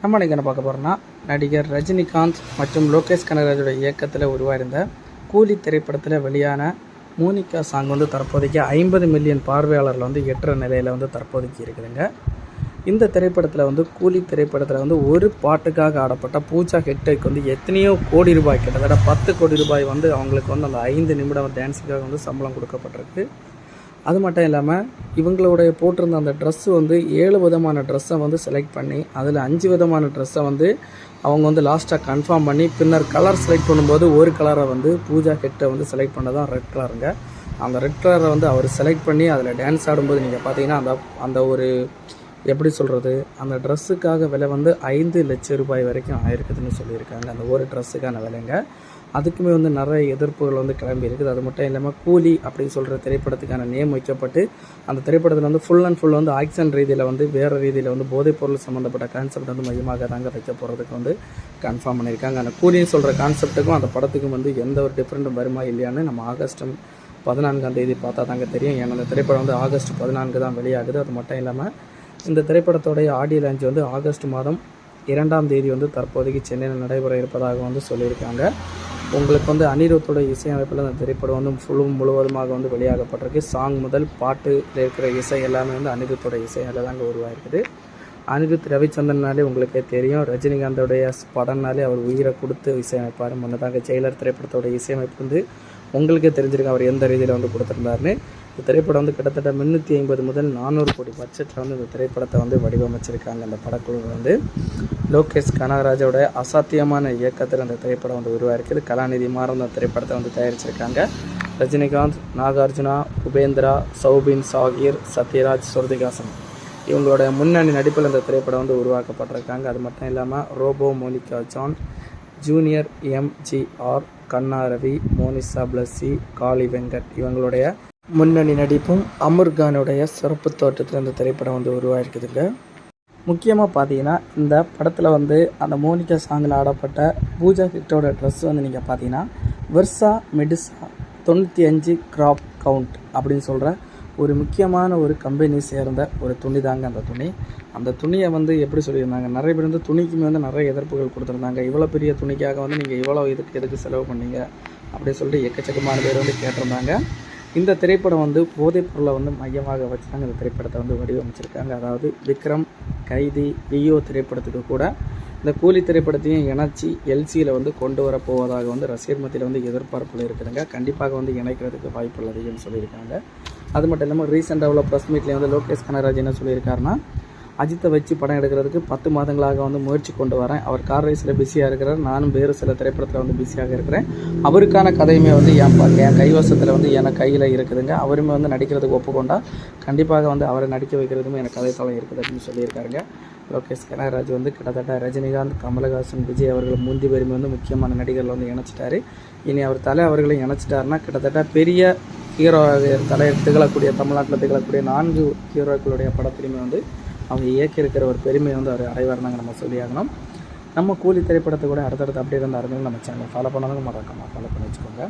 நம்ம இன்றைக்கி என்ன பார்க்க போகிறோம்னா, நடிகர் ரஜினிகாந்த் மற்றும் லோகேஷ் கனகராஜோட இயக்கத்தில் உருவாயிருந்த கூலி திரைப்படத்தில் வெளியான மோனிகா சாங் வந்து தற்போதைக்கு 50 மில்லியன் பார்வையாளர்கள் வந்து எட்டுற நிலையில் வந்து தற்போதைக்கு இருக்குதுங்க. இந்த திரைப்படத்தில் வந்து கூலி திரைப்படத்தில் வந்து ஒரு பாட்டுக்காக ஆடப்பட்ட பூஜா ஹெட்டுக்கு வந்து எத்தனையோ கோடி ரூபாய், கிட்டத்தட்ட 10 கோடி ரூபாய் வந்து அவங்களுக்கு வந்து அந்த 5 நிமிடம் டான்ஸுக்காக வந்து சம்பளம் கொடுக்கப்பட்டிருக்கு. அது மட்டும் இல்லாமல் இவங்களுடைய போட்டிருந்த அந்த ட்ரெஸ்ஸு வந்து 7 விதமான ட்ரெஸ்ஸை வந்து செலக்ட் பண்ணி அதில் 5 விதமான ட்ரெஸ்ஸை வந்து அவங்க வந்து லாஸ்ட்டாக கன்ஃபார்ம் பண்ணி பின்னர் கலர் செலக்ட் பண்ணும்போது ஒரு கலரை வந்து பூஜா ஹெட்டை வந்து செலக்ட் பண்ணதான் ரெட் கலருங்க. அந்த ரெட் கலரை வந்து அவர் செலக்ட் பண்ணி அதில் டான்ஸ் ஆடும்போது நீங்கள் பார்த்தீங்கன்னா அந்த ஒரு எப்படி சொல்கிறது, அந்த ட்ரெஸ்ஸுக்காக விலை வந்து 5 லட்சம் ரூபாய் வரைக்கும் ஆயிருக்குதுன்னு சொல்லியிருக்காங்க. அந்த ஒரு ட்ரெஸ்ஸுக்கான விலைங்க. அதுக்குமே வந்து நிறைய எதிர்ப்புகள் வந்து கிளம்பி இருக்குது. அது மட்டும் இல்லாமல் கூலி அப்படின்னு சொல்கிற திரைப்படத்துக்கான நேம் வைக்கப்பட்டு அந்த திரைப்படத்தில் வந்து ஃபுல் அண்ட் ஃபுல் வந்து ஆக்ஷன் ரீதியில் வந்து வேறு ரீதியில் வந்து போதைப்பொருள் சம்மந்தப்பட்ட கான்செப்ட் வந்து மையமாக தாங்க வைக்க போகிறதுக்கு வந்து கன்ஃபார்ம் பண்ணியிருக்காங்க. அந்த கூலின்னு சொல்கிற கான்செப்ட்டுக்கும் அந்த படத்துக்கும் வந்து எந்த ஒரு டிஃப்ரெண்ட்டும் வருமா இல்லையான்னு நம்ம ஆகஸ்ட் 14 பார்த்தா தாங்க தெரியும். ஏன்னா அந்த திரைப்படம் வந்து ஆகஸ்ட் 14 தான் வெளியாகுது. அது மட்டும் இல்லாமல் இந்த திரைப்படத்தோடைய ஆடியோ லான்ச் வந்து ஆகஸ்ட் மாதம் 2 வந்து தற்போதைக்கு சென்னையில் நடைபெற இருப்பதாக வந்து சொல்லியிருக்காங்க. உங்களுக்கு வந்து அனிருத்தோட இசையமைப்பில் அந்த திரைப்படம் வந்து முழுவதுமாக வந்து வெளியாகப்பட்டிருக்கு. சாங் முதல் பாட்டில் இருக்கிற இசை எல்லாமே வந்து அனிருத்தோட இசையால் தாங்க உருவாயிருக்குது. அனிருத் ரவிச்சந்திரனாலே உங்களுக்கே தெரியும், ரஜினிகாந்தோடைய படம்னாலே அவர் உயிரை கொடுத்து இசையமைப்பார். முன்னதாக ஜெயிலர் திரைப்படத்தோட இசையமைப்பு வந்து உங்களுக்கே தெரிஞ்சிருக்கு அவர் எந்த ரீதியில் வந்து கொடுத்துருந்தாருன்னு. இந்த திரைப்படம் வந்து கிட்டத்தட்ட 350 முதல் 400 கோடி பட்ஜெட்டில் வந்து இந்த திரைப்படத்தை வந்து வடிவமைச்சிருக்காங்க. அந்த படக்குழு வந்து லோகேஷ் கனகராஜோட அசாத்தியமான இயக்கத்தில் அந்த திரைப்படம் வந்து உருவாயிருக்குது. கலாநிதி மாறன் அந்த திரைப்படத்தை வந்து தயாரிச்சிருக்காங்க. ரஜினிகாந்த், நாகார்ஜுனா, உபேந்திரா, சௌபின் சாகிர், சத்யராஜ், ஸ்ருதிஹாசன் இவங்களோட முன்னணி நடிப்பில் இந்த திரைப்படம் வந்து உருவாக்கப்பட்டிருக்காங்க. அது மட்டும் இல்லாமல் ரோபோ, மோனிகா ஜான், ஜூனியர், எம்ஜிஆர், கண்ணா ரவி, மோனிஷா பிளஸ்ஸி, காளி வெங்கட் இவங்களுடைய முன்னணி நடிப்பும் அமர்கானுடைய சிறப்பு தோற்றத்தில் இந்த திரைப்படம் வந்து உருவாயிருக்குதுங்க. முக்கியமாக பார்த்தீங்கன்னா இந்த படத்தில் வந்து அந்த மோனிகா சாங்கில் ஆடப்பட்ட பூஜா ஹிட்டோட ட்ரெஸ் வந்து நீங்கள் பார்த்தீங்கன்னா வெர்சா மெடிசா 95 கிராப் கவுண்ட் அப்படின்னு சொல்கிற ஒரு முக்கியமான ஒரு கம்பெனி சேர்ந்த ஒரு துணி தாங்க அந்த துணியை வந்து எப்படி சொல்லியிருந்தாங்க, நிறைய பேர் வந்து துணிக்குமே வந்து நிறைய எதிர்ப்புகள் கொடுத்துருந்தாங்க. இவ்வளோ பெரிய துணிக்காக வந்து நீங்கள் இவ்வளோ எதுக்கு செலவு பண்ணீங்க அப்படின்னு சொல்லிட்டு எக்கச்சக்கமான பேர் வந்து கேட்டிருந்தாங்க. இந்த திரைப்படம் வந்து போதைப் பொருளை வந்து மையமாக வச்சு தாங்க இந்த திரைப்படத்தை வந்து வடிவமைச்சிருக்காங்க. அதாவது விக்ரம், கைதி, லியோ திரைப்படத்துக்கு கூட இந்த கூலி திரைப்படத்தையும் இணைச்சி எல்சியில் வந்து கொண்டு வரப்போவதாக வந்து ரசிகர் மத்தியில் வந்து எதிர்பார்ப்பில் இருக்குதுங்க. கண்டிப்பாக வந்து இணைக்கிறதுக்கு வாய்ப்புகள் அதிகம்னு சொல்லியிருக்காங்க. அது மட்டும் இல்லாமல் ரீசெண்டாக உள்ள ப்ரெஸ் மீட்லேயே வந்து லோகேஷ் கனகராஜ் என்ன சொல்லியிருக்காருன்னா, அஜித்தை வச்சு படம் எடுக்கிறதுக்கு 10 மாதங்களாக வந்து முயற்சி கொண்டு வரேன். அவர் கார் ரேஸில் பிஸியாக இருக்கிறார், நானும் வேறு சில திரைப்படத்தில் வந்து பிஸியாக இருக்கிறேன். அவருக்கான கதையுமே வந்து என் கைவசத்தில் வந்து என் கையில் இருக்குதுங்க. அவருமே வந்து நடிக்கிறதுக்கு ஒப்புக்கொண்டா கண்டிப்பாக வந்து அவரை நடிக்க வைக்கிறதுமே எனக்கு கதைத்தளம் இருக்குது அப்படின்னு சொல்லியிருக்காருங்க. லோகேஷ் கனகராஜ் வந்து கிட்டத்தட்ட ரஜினிகாந்த், கமலஹாசன், விஜய் அவர்கள் முந்தி பேருமே வந்து முக்கியமான நடிகர்கள் வந்து இணைச்சிட்டாரு. இனி அவர் அவர்களை இணைச்சிட்டாருன்னா கிட்டத்தட்ட பெரிய ஹீரோவாக திகழக்கூடிய தமிழ்நாட்டில் திகழக்கூடிய 4 ஹீரோக்களுடைய படத்திலுமே வந்து அவங்க இயக்கியிருக்கிற ஒரு பெருமையை வந்து அவர் அடைவார்னாங்க நம்ம சொல்லியாகணும். நம்ம கூலி திரைப்படத்தை கூட அடுத்தடுத்து அப்படியே இருந்தால் நம்ம சேனல் ஃபாலோ பண்ணாலும் மறக்காமல் ஃபாலோ பண்ணி வச்சுக்கோங்க.